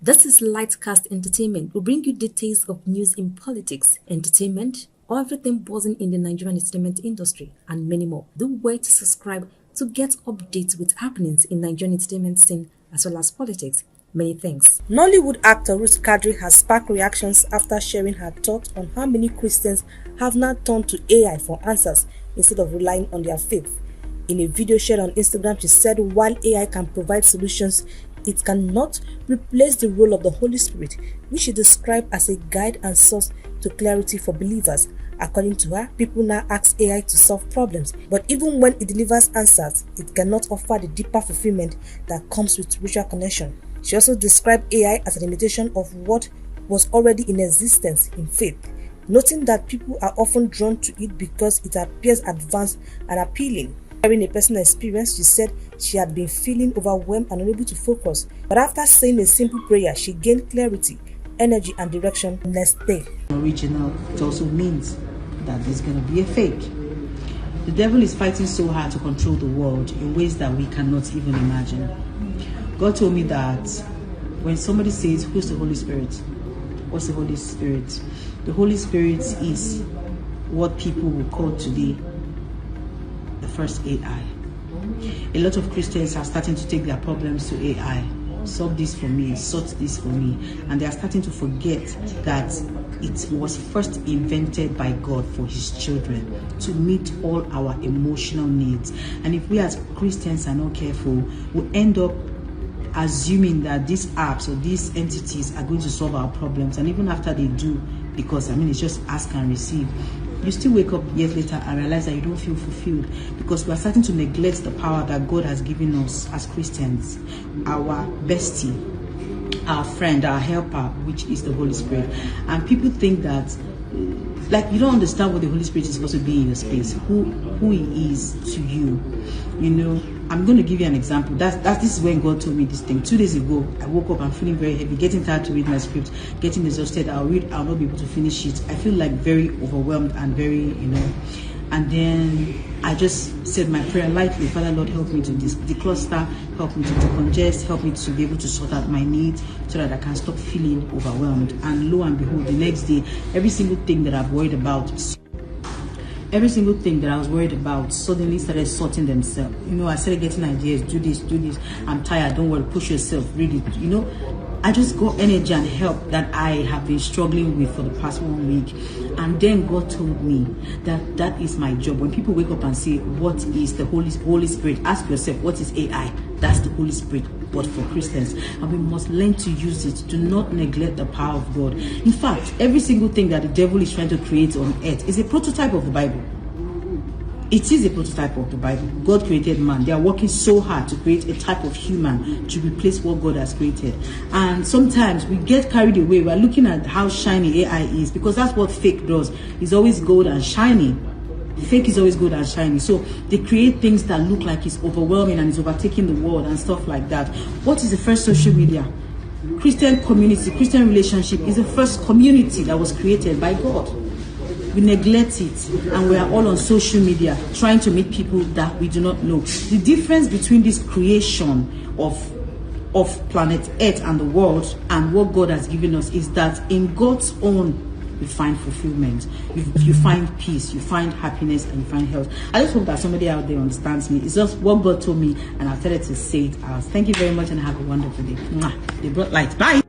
This is LightCast Entertainment. We bring you details of news in politics, entertainment, everything buzzing in the Nigerian entertainment industry, and many more. Do wait to subscribe to get updates with happenings in Nigerian entertainment scene as well as politics. Many thanks. Nollywood actor Ruth Kadiri has sparked reactions after sharing her thoughts on how many Christians have now turned to AI for answers instead of relying on their faith. In a video shared on Instagram, she said while AI can provide solutions, it cannot replace the role of the Holy Spirit, which she described as a guide and source to clarity for believers. According to her, people now ask AI to solve problems, but even when it delivers answers, it cannot offer the deeper fulfillment that comes with spiritual connection. She also described AI as an imitation of what was already in existence in faith, noting that people are often drawn to it because it appears advanced and appealing. Sharing a personal experience, she said she had been feeling overwhelmed and unable to focus, but after saying a simple prayer, she gained clarity, energy and direction the next day. Original, it also means that there's going to be a fake. The devil is fighting so hard to control the world in ways that we cannot even imagine. God told me that when somebody says, who's the Holy Spirit? What's the Holy Spirit? The Holy Spirit is what people will call today the first AI. A lot of Christians are starting to take their problems to AI. Solve this for me, sort this for me. And they are starting to forget that it was first invented by God for his children to meet all our emotional needs. And if we as Christians are not careful, we'll end up assuming that these apps or these entities are going to solve our problems. And even after they do, because it's just ask and receive, you still wake up years later and realize that you don't feel fulfilled because we are starting to neglect the power that God has given us as Christians, our bestie, our friend, our helper, which is the Holy Spirit. And people think that you don't understand what the Holy Spirit is supposed to be in your space, who he is to you. I'm going to give you an example. This is when God told me this thing. 2 days ago, I woke up, I'm feeling very heavy, getting tired to read my script, getting exhausted. I'll not be able to finish it. I feel like very overwhelmed and very, and then I just said my prayer lightly. Father, Lord, help me to decluster, help me to decongest, help me to be able to sort out my needs so that I can stop feeling overwhelmed. And lo and behold, the next day, every single thing that I was worried about suddenly started sorting themselves. I started getting ideas, do this, I'm tired, don't worry, push yourself, read it. I just got energy and help that I have been struggling with for the past 1 week. And then God told me that is my job. When people wake up and say, what is the Holy Spirit? Ask yourself, what is AI? That's the Holy Spirit, but for Christians. And we must learn to use it. Do not neglect the power of God. In fact, every single thing that the devil is trying to create on earth is a prototype of the Bible. It is a prototype of the Bible. God created man. They are working so hard to create a type of human to replace what God has created. And sometimes we get carried away. We are looking at how shiny AI is because that's what fake does. It's always gold and shiny. Fake is always good and shiny. So they create things that look like it's overwhelming and it's overtaking the world and stuff like that. What is the first social media? Christian community, Christian relationship is the first community that was created by God. We neglect it and we are all on social media trying to meet people that we do not know. The difference between this creation of planet Earth and the world and what God has given us is that in God's own you find fulfillment, you find peace, you find happiness, and you find health. I just hope that somebody out there understands me. It's just what God told me and I started to say it out. Thank you very much and have a wonderful day. They brought light. Bye.